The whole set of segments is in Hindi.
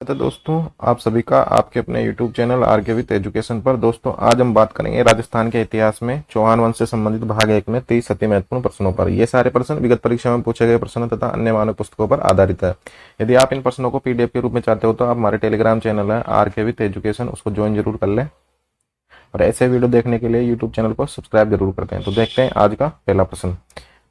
तो दोस्तों, आप सभी का आपके अपने YouTube चैनल आर के विथ एजुकेशन पर। दोस्तों, आज हम बात करेंगे राजस्थान के इतिहास में चौहान वंश से संबंधित भाग 1 में 30 अति महत्वपूर्ण प्रश्नों पर। ये सारे प्रश्न विगत परीक्षा में पूछे गए प्रश्न तथा अन्य मानक पुस्तकों पर आधारित है। यदि आप इन प्रश्नों को PDF के रूप में चाहते हो तो आप हमारे टेलीग्राम चैनल है आर के विथ एजुकेशन, उसको ज्वाइन जरूर कर लें और ऐसे वीडियो देखने के लिए यूट्यूब चैनल को सब्सक्राइब जरूर करते हैं। तो देखते हैं आज का पहला प्रश्न।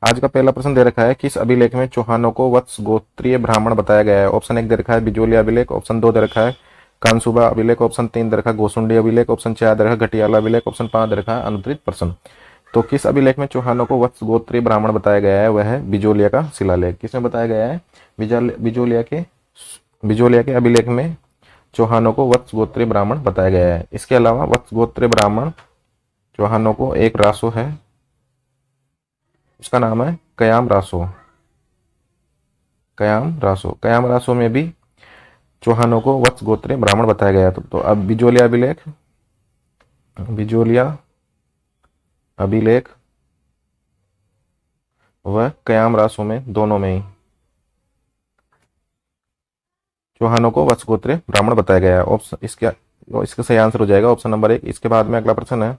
आज का पहला प्रश्न दे रखा है, किस अभिलेख में चौहानों को वत्स गोत्रीय ब्राह्मण बताया गया है। ऑप्शन 1 दे रखा है बिजोलिया अभिलेख, ऑप्शन 2 दे रखा है कानसुबा अभिलेख, ऑप्शन 3 दे रखा है गोसुंडी अभिलेख, ऑप्शन 4 दे रखा है घटियाला अभिलेख, ऑप्शन 5 दे रखा है अनुत्तरित प्रश्न। तो किस अभिलेख में चौहानों को वत्स गोत्रीय ब्राह्मण बताया गया है, वह है बिजोलिया का शिलालेख। किसमें बताया गया है? बिजोलिया के अभिलेख में चौहानों को वत्स गोत्रीय ब्राह्मण बताया गया है। इसके अलावा वत्स गोत्रीय ब्राह्मण चौहानों को एक रासो है, उसका नाम है कयाम रासो। कयाम रासो में भी चौहानों को वत्स गोत्रीय ब्राह्मण बताया गया। तो अब बिजोलिया अभिलेख व कयाम रासो में, दोनों में ही चौहानों को वत्स गोत्रीय ब्राह्मण बताया गया है। ऑप्शन इसका सही आंसर हो जाएगा ऑप्शन नंबर 1। इसके बाद में अगला प्रश्न है,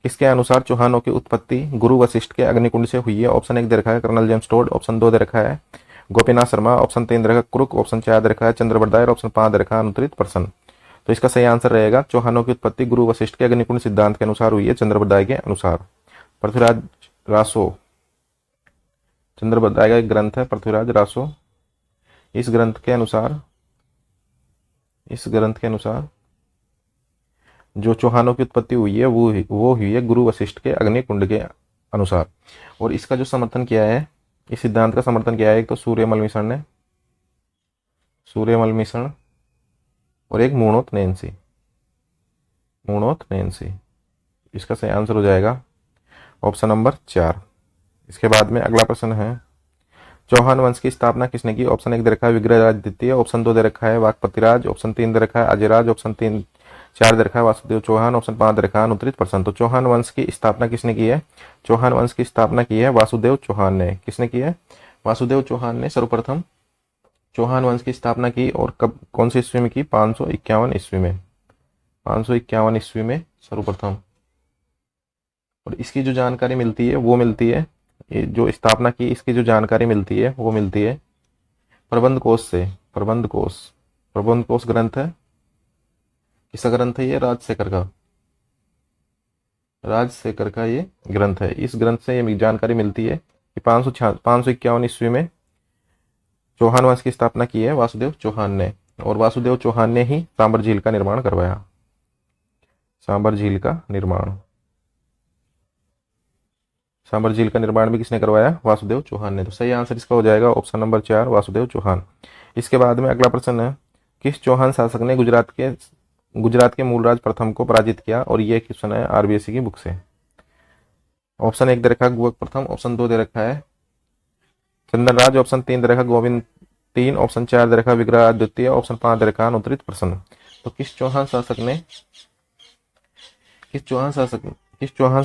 किसके अनुसार चौहानों की उत्पत्ति गुरु वशिष्ठ के अग्निकुंड से हुई है। ऑप्शन 1 दे रखा है कर्नल जेम्स टोड, ऑप्शन 2 दे रखा है गोपीनाथ शर्मा, ऑप्शन 3 दे रखा है क्रुक, ऑप्शन 4 दे रखा है चंद्रबरदाय और ऑप्शन 5 दे रखा है अनुत्तरित प्रश्न। तो इसका सही आंसर रहेगा, चौहानों की उत्पत्ति गुरु वशिष्ठ के अग्निकुंड सिद्धांत के अनुसार हुई है, चंद्रबरदाय के अनुसार। पृथ्वीराज रासो, चंद्रबरदाय का एक ग्रंथ है पृथ्वीराज रासो। इस ग्रंथ के अनुसार जो चौहानों की उत्पत्ति हुई है वो हुई है गुरु वशिष्ठ के अग्निकुंड के अनुसार। और इसका जो समर्थन किया है, इस सिद्धांत का समर्थन किया है, एक तो सूर्यमल मिश्रण और एक मूणोत नैन्सी। इसका सही आंसर हो जाएगा ऑप्शन नंबर 4। इसके बाद में अगला प्रश्न है, चौहान वंश की स्थापना किसने की। ऑप्शन 1 दे रखा है विग्रहराज द्वितीय, ऑप्शन 2 दे रखा है वाकपतिराज, ऑप्शन 3 दे रखा है अजयराज, ऑप्शन 4 दे रखा है वासुदेव चौहान, ऑप्शन 5 दे रखा है अनुत्तरित प्रश्न। तो चौहान वंश की स्थापना किसने की है? चौहान वंश की स्थापना की है वासुदेव चौहान ने। किसने की है? वासुदेव चौहान ने सर्वप्रथम चौहान वंश की स्थापना की। और कब, कौन सी ईस्वी में की? 551 ईस्वी में। 551 ईस्वी में सर्वप्रथम। और इसकी जो जानकारी मिलती है वो मिलती है, ये जो स्थापना की इसकी जो जानकारी मिलती है वो मिलती है प्रबंध कोश से। प्रबंध कोश ग्रंथ है, किसका ग्रंथ है? ये राजशेखर का ये ग्रंथ है। इस ग्रंथ से ये जानकारी मिलती है कि 551 ईस्वी में चौहान वंश की स्थापना की है वासुदेव चौहान ने। और वासुदेव चौहान ने ही सांबर झील का निर्माण करवाया। सांबर झील का निर्माण भी किसने करवाया? वासुदेव चौहान ने। तो सही आंसर इसका हो जाएगा ऑप्शन नंबर 4, वासुदेव चौहान। इसके बाद में अगला प्रश्न है, किस चौहान शासक ने गुजरात के मूलराज प्रथम को पराजित किया। और ये क्वेश्चन है RBSE की बुक से। ऑप्शन 1 दे रखा है गुवक प्रथम, ऑप्शन 2 दे रखा है चंदनराज, ऑप्शन 3 दे रखा है गोविंद 3, ऑप्शन 4 दे रखा है विग्रहराज द्वितीय, ऑप्शन 5 दे रखा है अनुत्तरित प्रश्न। तो किस चौहान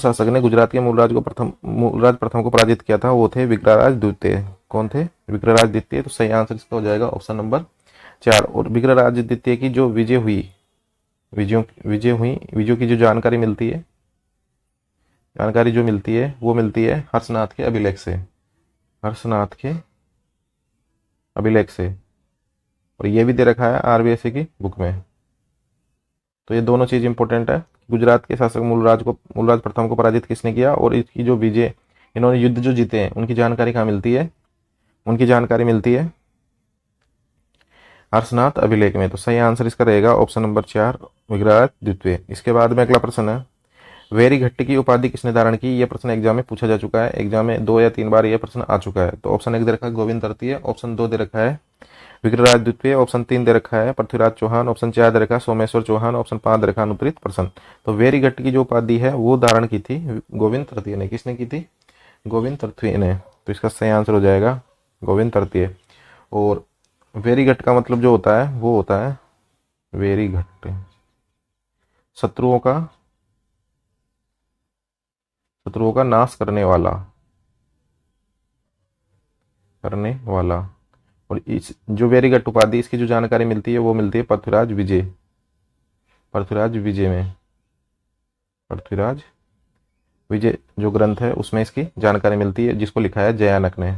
शासक ने गुजरात के मूलराज प्रथम को पराजित किया था? वो थे विग्रहराज द्वितीय। कौन थे? विग्रहराज द्वितीय। तो सही आंसर इसका हो जाएगा ऑप्शन नंबर 4। और विग्रहराज द्वितीय की जो विजयों की जो जानकारी मिलती है वो मिलती है हर्षनाथ के अभिलेख से। और ये भी दे रखा है RBSE की बुक में। तो ये दोनों चीज इंपॉर्टेंट है। गुजरात के शासक मूलराज प्रथम को पराजित किसने किया, और इसकी जो विजय, इन्होंने युद्ध जो जीते हैं उनकी जानकारी कहाँ मिलती है? उनकी जानकारी मिलती है हर्षनाथ अभिलेख में। तो सही आंसर इसका रहेगा ऑप्शन नंबर 4, विग्रहराज द्वितीय। इसके बाद में अगला प्रश्न है, वेरीघट्ट की उपाधि किसने धारण की। यह प्रश्न एग्जाम में पूछा जा चुका है, एग्जाम में 2 या 3 बार यह प्रश्न आ चुका है। तो ऑप्शन 1 दे रखा है गोविंद तृतीय, ऑप्शन 2 दे रखा है विग्रहराज द्वितीय, ऑप्शन 3 दे रखा है पृथ्वीराज चौहान, ऑप्शन 4 दे रखा है सोमेश्वर चौहान, ऑप्शन 5 दे रखा है अनुत्तरित प्रश्न। तो वेरीघट्ट की जो उपाधि है वो धारण की थी गोविंद तृतीय ने। किसने की थी? गोविंद तृतीय ने। तो इसका सही आंसर हो जाएगा गोविंद तृतीय। और वेरीघट्ट का मतलब जो होता है वो होता है वेरीघट्ट, शत्रुओं का नाश करने वाला। और इस जो वेरीगट उपाधि इसकी जो जानकारी मिलती है वो मिलती है पृथ्वीराज विजय, पृथ्वीराज विजय में, पृथ्वीराज विजय जो ग्रंथ है उसमें इसकी जानकारी मिलती है, जिसको लिखा है जयानक ने।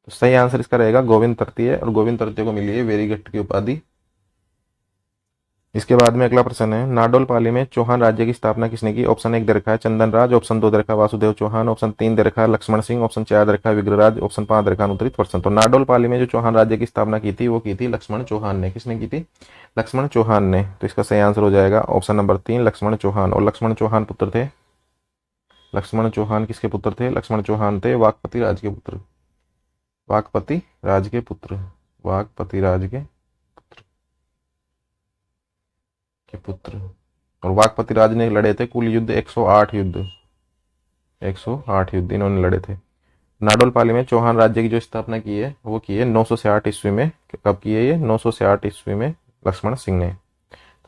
तो सही आंसर इसका रहेगा गोविंद तृतीय, और गोविंद तृतीय को मिली है वेरीगट की उपाधि। इसके बाद में अगला प्रश्न है, नाडोल पाली में चौहान राज्य की स्थापना किसने की? ऑप्शन 1 दे रखा है चंदन राज, ऑप्शन 2 दे रखा है वासुदेव चौहान, ऑप्शन 3 दे रखा है लक्ष्मण सिंह, ऑप्शन 4 दे रखा है विग्रहराज, ऑप्शन 5 दे रखा है अनुत्तरित प्रश्न। तो नाडोल पाली में जो चौहान राज्य की स्थापना की थी वो की थी लक्ष्मण चौहान ने। किसने की थी? लक्ष्मण चौहान ने। तो इसका सही आंसर हो जाएगा ऑप्शन नंबर 3 लक्ष्मण चौहान। और लक्ष्मण चौहान पुत्र थे, लक्ष्मण चौहान किसके पुत्र थे? लक्ष्मण चौहान थे वाकपति राज के पुत्र, वाकपति राज के पुत्र, वाकपति राज के पुत्र। और वाकपति राज ने लड़े थे कुल युद्ध 108 युद्ध, 108 युद्ध इन्होंने लड़े थे। नाडोल पाली में चौहान राज्य की जो स्थापना की है वो की है 968 ईस्वी में। कब की है ये? 968 ईस्वी में लक्ष्मण सिंह ने।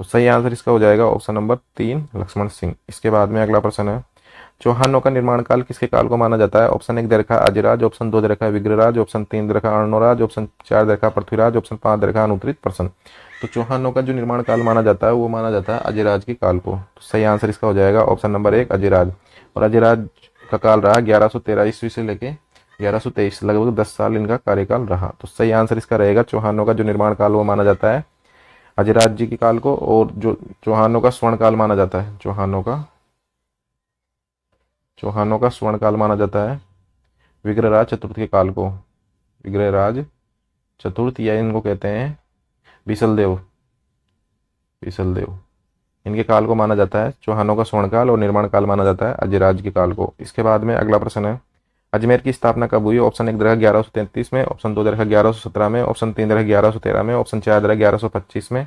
तो सही आंसर इसका हो जाएगा ऑप्शन नंबर 3 लक्ष्मण सिंह। इसके बाद में अगला प्रश्न है, चौहानों का निर्माण काल किसके काल को माना जाता है? ऑप्शन 1 दे रखा है अजयराज, ऑप्शन 2 दे रखा है विग्रहराज, ऑप्शन 3 दे रखा है अर्णोराज, ऑप्शन 4 दे रखा है पृथ्वीराज, ऑप्शन 5 दे रखा है अनुत्तरित प्रश्न। तो चौहानों का जो निर्माण काल माना जाता है वो माना जाता है अजयराज के काल को। तो सही आंसर इसका हो जाएगा ऑप्शन नंबर 1 अजयराज। और अजयराज का काल रहा 1113 ईस्वी से लेके 1123, लगभग 10 साल इनका कार्यकाल रहा। तो सही आंसर इसका रहेगा चौहानों का जो निर्माण काल वो माना जाता है अजयराज जी के काल को, और जो चौहानों का स्वर्ण काल माना जाता है, चौहानों का स्वर्ण काल माना जाता है विग्रहराज चतुर्थ के काल को, विग्रहराज चतुर्थ, या इनको कहते हैं बीसलदेव, बीसलदेव। इनके काल को माना जाता है चौहानों का स्वर्ण काल, और निर्माण काल माना जाता है अजयराज के काल को। इसके बाद में अगला प्रश्न है, अजमेर की स्थापना कब हुई? ऑप्शन 1 दे रखा 1133 में, ऑप्शन 2 दे रखा 1117 में, ऑप्शन 3 दे रखा 1113 में, ऑप्शन 4 दे रखा 1125 में,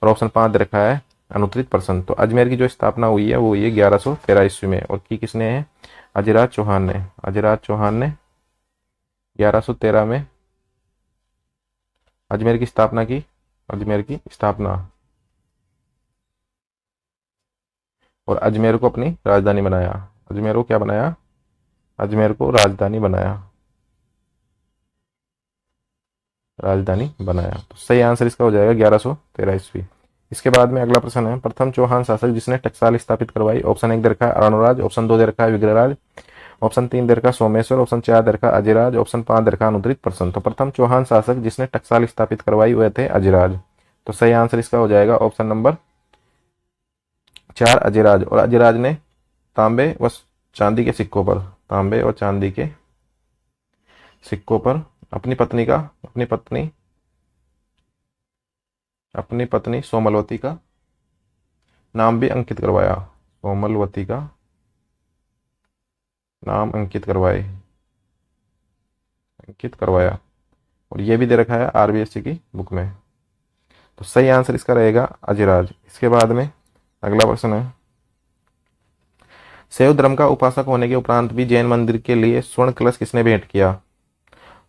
और ऑप्शन 5 दे रखा है अनुत्तरित प्रश्न। तो अजमेर की जो स्थापना हुई है वो हुई है 1113 ईस्वी में, और की किसने है? अजयराज चौहान ने। अजयराज चौहान ने 1113 में अजमेर की स्थापना की, अजमेर की स्थापना, और अजमेर को अपनी राजधानी बनाया। अजमेर को क्या बनाया? अजमेर को राजधानी बनाया, राजधानी बनाया। तो सही आंसर इसका हो जाएगा 1113 ईस्वी। इसके बाद में अगला प्रश्न है, प्रथम चौहान शासक जिसने टकसाल स्थापित करवाई? ऑप्शन 1 दे रखा है अर्णोराज, ऑप्शन 2 दे रखा है विग्रहराज, ऑप्शन 3 दे रखा है सोमेश्वर, ऑप्शन 4 दे रखा है अजयराज, ऑप्शन 5 दे रखा है अनुत्तरित प्रश्न। तो प्रथम चौहान शासक जिसने टकसाल स्थापित करवाई वह थे अजयराज। तो सही आंसर इसका हो जाएगा ऑप्शन नंबर 4 अजयराज। और अजयराज ने तांबे व चांदी के सिक्कों पर, तांबे और चांदी के सिक्कों पर अपनी पत्नी सोमलवती का नाम भी अंकित करवाया, सोमलवती का नाम अंकित करवाया। और ये भी दे रखा है आरबीएससी की बुक में। तो सही आंसर इसका रहेगा अजयराज। इसके बाद में अगला प्रश्न है, शैव धर्म का उपासक होने के उपरांत भी जैन मंदिर के लिए स्वर्ण कलश किसने भेंट किया?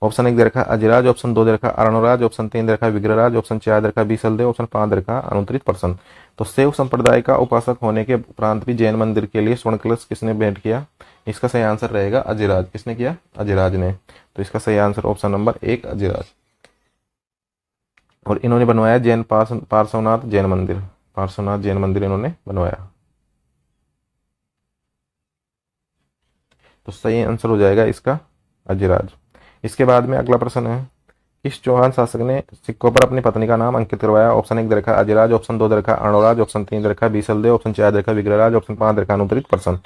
ऑप्शन 1 दे रखा अजयराज, ऑप्शन 2 दे रखा अर्णोराज, ऑप्शन 3 दे रखा विग्रहराज, ऑप्शन 4 दे रखा बीसलदेव, ऑप्शन 5 दे रखा अनुत्तरित प्रश्न। तो शैव संप्रदाय का उपासक होने के उपरांत भी जैन मंदिर के लिए स्वर्ण कलश किसने भेंट किया? इसका सही आंसर रहेगा अजयराज। किसने किया? अजयराज ने। तो इसका सही आंसर ऑप्शन नंबर 1 अजयराज। और इन्होंने बनवाया जैन पार्श्वनाथ जैन मंदिर, पार्श्वनाथ जैन मंदिर इन्होंने बनवाया। तो सही आंसर हो जाएगा इसका अजयराज। इसके बाद में अगला प्रश्न है, किस चौहान शासक ने सिक्कों पर अपनी पत्नी का नाम अंकित करवाया? ऑप्शन 1 दे रखा अजयराज, ऑप्शन 2 दे रखा अर्णोराज, ऑप्शन 3 दे रखा बीसलदेव, ऑप्शन 4 दे रखा विग्रहराज, ऑप्शन 5 दे रखा अनुत्तरित प्रश्न।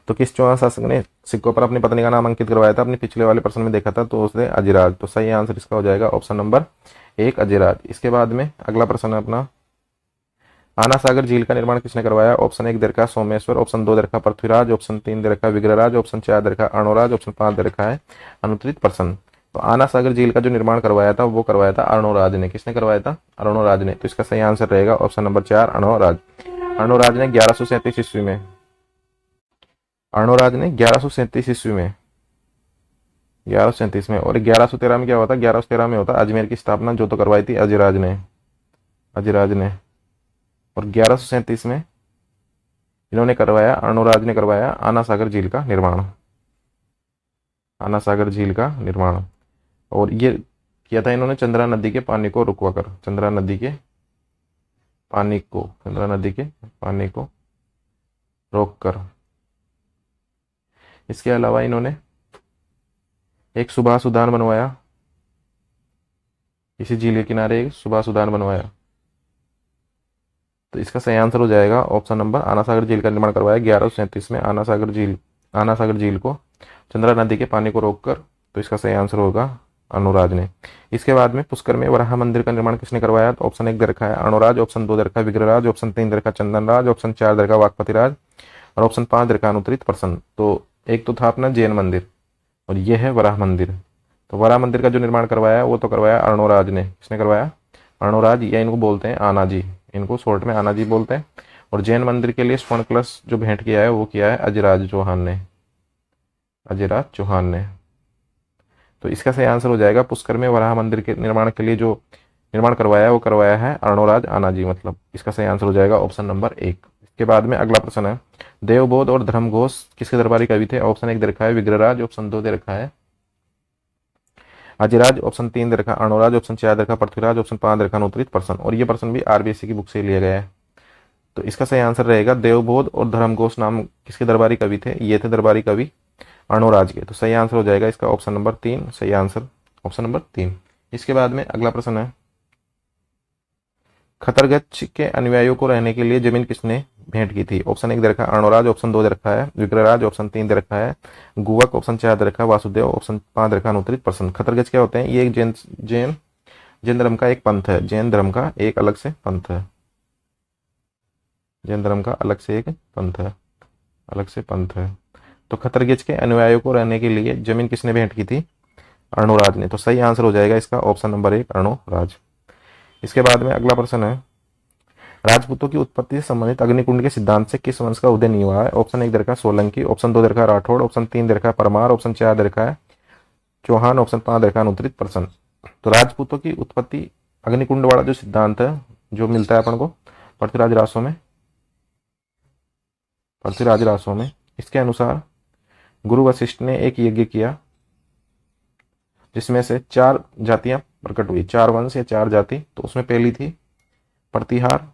तो किस चौहान शासक ने सिक्कों पर अपनी पत्नी का नाम अंकित करवाया था? अपने पिछले वाले प्रश्न में देखा था, तो उसने अजयराज। तो सही आंसर इसका हो जाएगा ऑप्शन नंबर 1 अजयराज। इसके बाद में अगला प्रश्न है अपना, आना सागर झील का निर्माण किसने करवाया? ऑप्शन 1 दे रखा सोमेश्वर, ऑप्शन 2 दे रखा पृथ्वीराज, ऑप्शन 3 दे रखा विग्रहराज, ऑप्शन 4 दे रखा अर्णोराज, ऑप्शन 5 दे रखा है अनुत्तरित प्रश्न। तो आना सागर झील का जो निर्माण करवाया था वो करवाया था अर्णोराज ने। किसने करवाया था? अर्णोराज ने। तो इसका सही आंसर रहेगा ऑप्शन नंबर 4 अर्णोराज। अर्णोराज ने 1137 ईस्वी में, अर्णोराज ने 1137 ईस्वी में, 1137 में। और 1113 में क्या होता? 1113 में होता अजमेर की स्थापना, जो तो करवाई थी अजयराज ने, अजयराज ने। और 1137 में इन्होंने करवाया, अर्णोराज ने करवाया आना सागर झील का निर्माण, आना सागर झील का निर्माण। और ये किया था इन्होंने चंद्रा नदी के पानी को रुकवा कर, चंद्रा नदी के पानी को रोक कर। इसके अलावा इन्होंने एक सुभाष उद्यान बनवाया, इसी झील के किनारे एक सुभाष उद्यान बनवाया। तो इसका सही आंसर हो जाएगा ऑप्शन नंबर, आना सागर झील का निर्माण करवाया 1137 में आना सागर झील को चंद्रा नदी के पानी को रोककर। तो इसका सही आंसर होगा अनुराज ने। इसके बाद में पुष्कर में वराह मंदिर का निर्माण किसने करवाया? तो ऑप्शन 1 दे रखा है अनुराज, ऑप्शन 2 दे रखा है विग्रहराज, ऑप्शन 3 दे रखा है चंदनराज, ऑप्शन 4 दे रखा है वाकपतिराज और ऑप्शन 5 दे रखा है अनुत्तरित प्रसन्न। तो एक तो था अपना जैन मंदिर और यह है वराह मंदिर। तो वराह मंदिर का जो निर्माण करवाया वो तो करवाया अर्णोराज ने। किसने करवाया? अर्णोराज, या इनको बोलते हैं आनाजी, इनको शॉर्ट में आनाजी बोलते हैं। और जैन मंदिर के लिए स्वर्ण कलश जो भेंट किया है वो किया है अजयराज चौहान ने। तो इसका सही आंसर हो जाएगा पुष्कर में वराह मंदिर के निर्माण के लिए जो निर्माण करवाया है वो करवाया है अर्णोराज आनाजी, मतलब इसका सही आंसर हो जाएगा ऑप्शन नंबर 1। इसके बाद में अगला प्रश्न है देवबोध और धर्मघोष किसके दरबारी कवि थे? ऑप्शन 1 दे रखा है विग्रहराज, ऑप्शन 2 दे रखा है अजयराज, ऑप्शन 3 दे रखा है अर्णोराज, ऑप्शन 4 दे रखा पृथ्वीराज, ऑप्शन 5 दे रखा अनुत्तरित प्रसन्न। और ये प्रश्न भी आरबीएससी की बुक से लिया गया है। तो इसका सही आंसर रहेगा देवबोध और धर्मघोष नाम किसके दरबारी कवि थे? ये थे दरबारी कवि अर्णोराज के। तो सही आंसर हो जाएगा इसका ऑप्शन नंबर 3, सही आंसर ऑप्शन नंबर 3। इसके बाद में अगला प्रश्न है खतरगच्छ के अनुयायियों को रहने के लिए जमीन किसने भेंट की थी? ऑप्शन 1 दे रखा है अर्णोराज, ऑप्शन 2 दे रखा है विग्रहराज, ऑप्शन 3 दे रखा है गुवक, ऑप्शन 4 दे रखा है वासुदेव, ऑप्शन 5 दे रखा है अनुत्तरित प्रसन्न। खतरगच्छ क्या होते हैं? ये एक जैन धर्म का एक पंथ है, जैन धर्म का एक अलग से पंथ है, जैन धर्म का अलग से पंथ है। तो खतरगच्छ के अनुयायियों को रहने के लिए जमीन किसने भेंट की थी? अर्णोराज ने। तो सही आंसर हो जाएगा इसका ऑप्शन नंबर 1 अर्णोराज। इसके बाद में अगला प्रश्न है राजपूतों की उत्पत्ति से संबंधित अग्निकुंड के सिद्धांत से किस वंश का उदय नहीं हुआ है? ऑप्शन 1 दे रखा है सोलंकी, ऑप्शन 2 दे रखा है राठौड़, ऑप्शन 3 दे रखा है परमार, ऑप्शन 4 दे रखा है चौहान, ऑप्शन 5 दे रखा है अनुत्तरित प्रसन्न। तो राजपूतों की उत्पत्ति अग्निकुंड वाला जो सिद्धांत है जो मिलता है अपन को पृथ्वीराज रासों में, इसके अनुसार गुरु वशिष्ठ ने एक यज्ञ किया जिसमें से 4 जातियां प्रकट हुई, 4 वंश या 4 जाति। तो उसमें पहली थी प्रतिहार,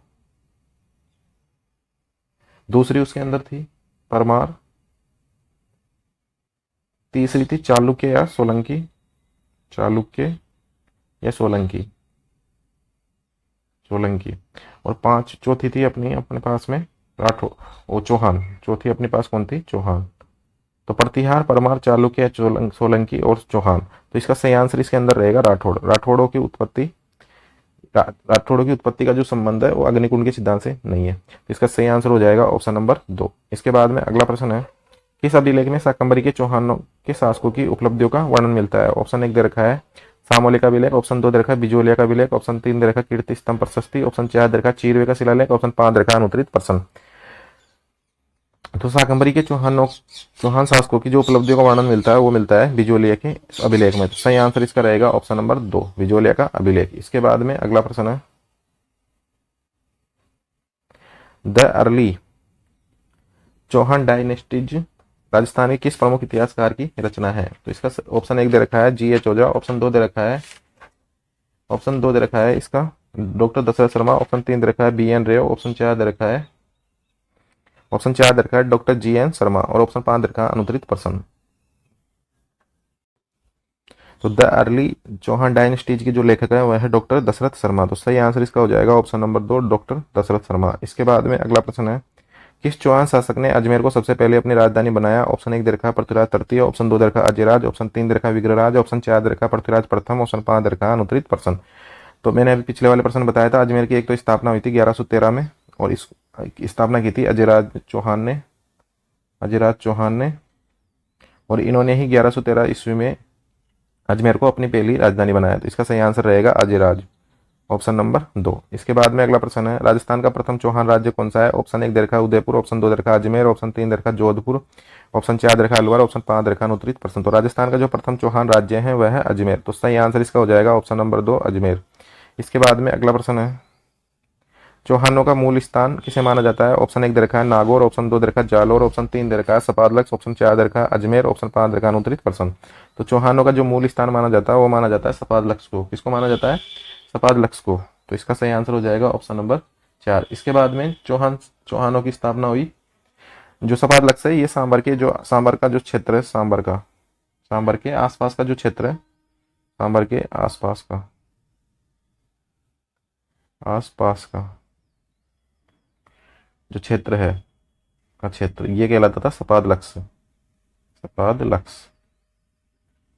दूसरी उसके अंदर थी परमार, तीसरी थी चालुक्य या सोलंकी और चौथी थी अपने पास में राठौर और चौहान। चौथी अपने पास कौन थी? चौहान। तो प्रतिहार, परमार, चालुक्य, सोलंकी और चौहान। तो इसका सही आंसर इसके अंदर रहेगा राठौड़। राठौड़ों की उत्पत्ति का जो संबंध है वो अग्निकुंड के सिद्धांत से नहीं है। तो इसका सही आंसर हो जाएगा ऑप्शन नंबर 2। इसके बाद में अगला प्रश्न है किस अभिलेख में शाकंभरी के चौहानों के शासकों की उपलब्धियों का वर्णन मिलता है? ऑप्शन 1 दे रखा है सामोली का अभिलेख, ऑप्शन 2 दे रखा है बिजोलिया का अभिलेख, ऑप्शन 3 दे रखा है कीर्ति स्तंभ प्रशस्ति, ऑप्शन 4 दे रखा है चीरवे का शिलालेख, ऑप्शन 5 दे रखा है अनुत्तरित प्रसन्न। तो शाकंभरी के चौहान शासकों की जो उपलब्धियों का वर्णन मिलता है वो मिलता है बिजोलिया के अभिलेख में। तो सही आंसर इसका रहेगा ऑप्शन नंबर 2 बिजोलिया का अभिलेख। इसके बाद में अगला प्रश्न है the early Chauhan dynasties Rajasthan के किस प्रमुख इतिहासकार की रचना है? तो इसका ऑप्शन 1 दे रखा है जी एच ओझा, ऑप्शन 2 दे रखा है इसका डॉक्टर दशरथ शर्मा, ऑप्शन 3 दे रखा है बी एन रेव, ऑप्शन 4 दे रखा है डॉक्टर जी एन शर्मा और ऑप्शन 5 दे रखा है अनुत्तरित प्रसन्न। तो द अर्ली चौहान डायनेस्टीज के जो लेखक है वह है डॉक्टर दशरथ शर्मा। तो सही आंसर इसका हो जाएगा option number 2 doctor Dasharath Sharma. इसके बाद में अगला प्रश्न है किस चौहान शासक ने अजमेर को सबसे पहले अपनी राजधानी बनाया? ऑप्शन 1 दे रखा है पृथ्वीराज तृतीय, ऑप्शन 2 दे रखा है अजयराज, ऑप्शन 3 दे रखा है विग्रहराज, ऑप्शन 4 दे रखा है पृथ्वीराज प्रथम, ऑप्शन 5 दे रखा है अनुत्तरित प्रसन्न। तो मैंने अभी पिछले वाले प्रश्न बताया था अजमेर की एक तो स्थापना हुई थी 1113 में और इस स्थापना की थी अजयराज चौहान ने और इन्होंने ही 1113 ईस्वी में अजमेर को अपनी पहली राजधानी बनाया। तो इसका सही आंसर रहेगा अजयराज, ऑप्शन नंबर 2। इसके बाद में अगला प्रश्न है राजस्थान का प्रथम चौहान राज्य कौन सा है? ऑप्शन 1 दे रखा है उदयपुर, ऑप्शन 2 दे रखा है अजमेर, ऑप्शन 3 दे रखा है जोधपुर, ऑप्शन 4 दे रखा है अलवर, ऑप्शन 5 दे रखा है अनुत्तरित प्रसन्न। तो राजस्थान का जो प्रथम चौहान राज्य है वह है अजमेर। तो सही आंसर इसका हो जाएगा ऑप्शन नंबर 2 अजमेर। इसके बाद में अगला प्रश्न है चौहानों का मूल स्थान किसे माना जाता है? ऑप्शन 1 दे रखा है नागौर, ऑप्शन 2 दे रखा है जालौर, ऑप्शन 3 दे रखा है सपादलक्स, ऑप्शन 4 दे रखा है अजमेर, ऑप्शन 5 दे रखा है अनुत्तरित प्रसन। तो चौहानों का जो मूल स्थान माना जाता है वो माना जाता है सपादलक्स को। किसको माना जाता है? सपादलक्स को। तो इसका सही आंसर हो जाएगा ऑप्शन नंबर 4। इसके बाद में चौहानों की स्थापना हुई। जो सपादलक्स है ये सांबर का जो क्षेत्र है, सांबर के आसपास का जो क्षेत्र है, सांबर के आसपास का जो क्षेत्र है ये कहलाता था सपादलक्स।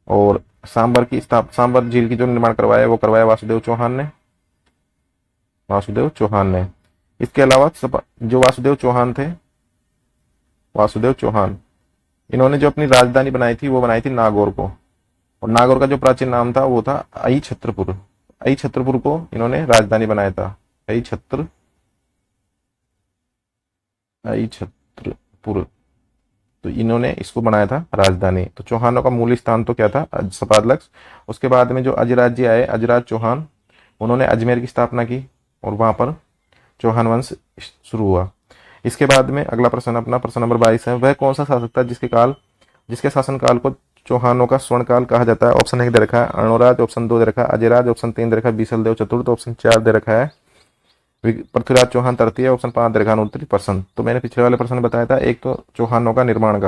और सांबर झील की जो निर्माण करवाया वो करवाया वासुदेव चौहान ने। इसके अलावा जो वासुदेव चौहान इन्होंने जो अपनी राजधानी बनाई थी वो बनाई थी नागौर को। और नागौर का जो प्राचीन नाम था वो था अई छत्रपुर को इन्होंने राजधानी बनाया था। अई छत्रपुर, तो इन्होंने इसको बनाया था राजधानी। तो चौहानों का मूल स्थान तो क्या था? सपादलक्स। उसके बाद में जो अजराज आए, अजराज चौहान, उन्होंने अजमेर की स्थापना की और वहां पर चौहान वंश शुरू हुआ। इसके बाद में अगला प्रश्न अपना प्रश्न नंबर 22 है। वह कौन सा शासक था जिसके शासनकाल को चौहानों का स्वर्णकाल कहा जाता है? ऑप्शन 1 दे रखा है अर्णोराज, ऑप्शन 2 दे रखा है अजयराज, ऑप्शन 3 दे रखा है बीसलदेव चतुर्थ, ऑप्शन 4 दे रखा है पृथ्वीराज चौहान तृतीय, ऑप्शन 5 दे रखा है अनुत्तरी प्रसन। तो मैंने पिछले वाले प्रश्न में बताया था, एक तो चौहानों का निर्माण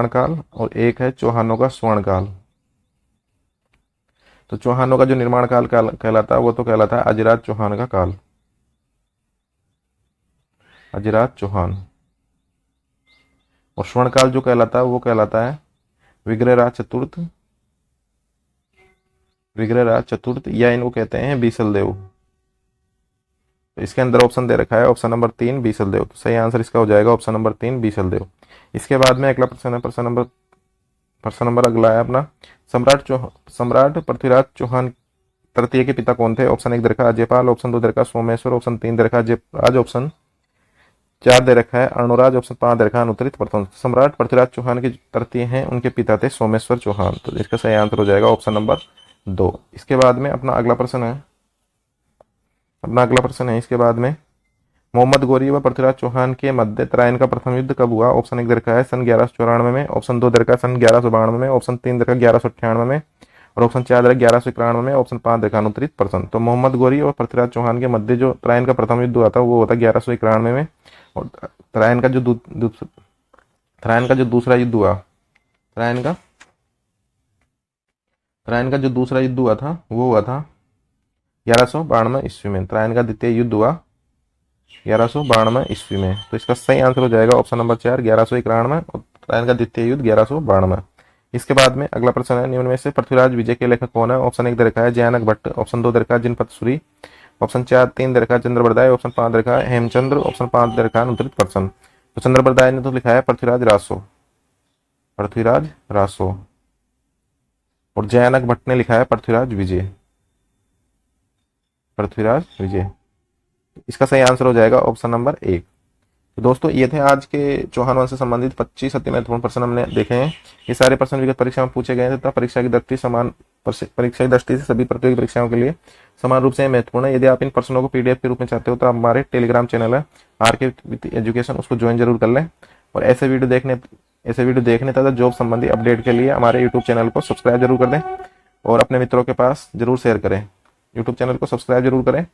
काल और एक है चौहानों का स्वर्णकाल। तो चौहानों का जो निर्माण काल कहलाता है वो तो कहलाता है अजयराज चौहान का काल, अजयराज चौहान। और स्वर्णकाल जो कहलाता है वो कहलाता है विग्रहराज चतुर्थ या इनको कहते हैं बीसलदेव। तो इसके अंदर ऑप्शन दे रखा है ऑप्शन नंबर 3 बीसलदेव। तो सही आंसर इसका हो जाएगा ऑप्शन नंबर 3 बीसलदेव। इसके बाद में अगला प्रश्न है, प्रश्न नंबर अगला है अपना सम्राट पृथ्वीराज चौहान तृतीय के पिता कौन थे? ऑप्शन 1 दे रखा है अजयपाल, ऑप्शन 2 दे रखा है सोमेश्वर, ऑप्शन 3 दे रखा है अजयराज, ऑप्शन 4 दे रखा है अर्णोराज, ऑप्शन 5 दे रखा है अनुत्तरित प्रथम। सम्राट पृथ्वीराज चौहान के तृतीय हैं, उनके पिता थे सोमेश्वर चौहान। तो इसका सही आंसर हो जाएगा ऑप्शन नंबर 2। इसके बाद में अपना अगला प्रश्न है इसके बाद में मोहम्मद गोरी व पृथ्वीराज चौहान के मध्य तराइन का प्रथम युद्ध कब हुआ? ऑप्शन 1 दे रखा है सन 1194 में, ऑप्शन 2 दे रखा है सन 1192 में, ऑप्शन 3 दे रखा है 1198 में और ऑप्शन 4 दे रखा है 1191 में, ऑप्शन 5 दे रखा है अनुत्तरित प्रश्न। तो मोहम्मद गोरी और पृथ्वीराज चौहान के मध्य जो तराइन का प्रथम युद्ध हुआ था वो होता 1191 में। और तराइन का जो दूसरा युद्ध हुआ था वो हुआ था 1192 ईस्वी में। तराइन का द्वितीय युद्ध हुआ 1192 ईस्वी में। तो इसका सही आंसर हो जाएगा ऑप्शन नंबर 4 1191 और तराइन का द्वितीय युद्ध 1192। इसके बाद में अगला प्रश्न है, निम्न में से पृथ्वीराज विजय के लेखक कौन है? ऑप्शन 1 दे रखा है जयानक भट्ट, ऑप्शन 2 दे रखा है जिनपत सूरी, ऑप्शन 3 दे रखा है चंद्रबरदाय, ऑप्शन 5 दे रखा है हेमचंद्र, ऑप्शन 5 दे रखा है अनुत्तरित प्रश्न। तो चंद्रबरदाय ने तो लिखा है पृथ्वीराज रासो और जयानक भट्ट ने लिखा है पृथ्वीराज विजय। इसका सही आंसर हो जाएगा ऑप्शन नंबर 1। तो दोस्तों ये थे आज के चौहान वंश से संबंधित 25 अति महत्वपूर्ण प्रश्न हमने देखे हैं। ये सारे प्रश्न विगत परीक्षा में पूछे गए थे तथा परीक्षा की दृष्टि से सभी प्रतियोगी परीक्षाओं के लिए समान रूप से महत्वपूर्ण है। यदि आप इन प्रश्नों को PDF के रूप में चाहते हो तो आप हमारे टेलीग्राम चैनल है RK एजुकेशन, उसको ज्वाइन जरूर कर लें। और ऐसे वीडियो देखने तथा जॉब संबंधी अपडेट के लिए हमारे यूट्यूब चैनल को सब्सक्राइब जरूर कर दें और अपने मित्रों के पास जरूर शेयर करें। यूट्यूब चैनल को सब्सक्राइब जरूर करें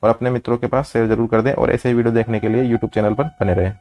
और अपने मित्रों के पास शेयर जरूर कर दें और ऐसे वीडियो देखने के लिए यूट्यूब चैनल पर बने रहें।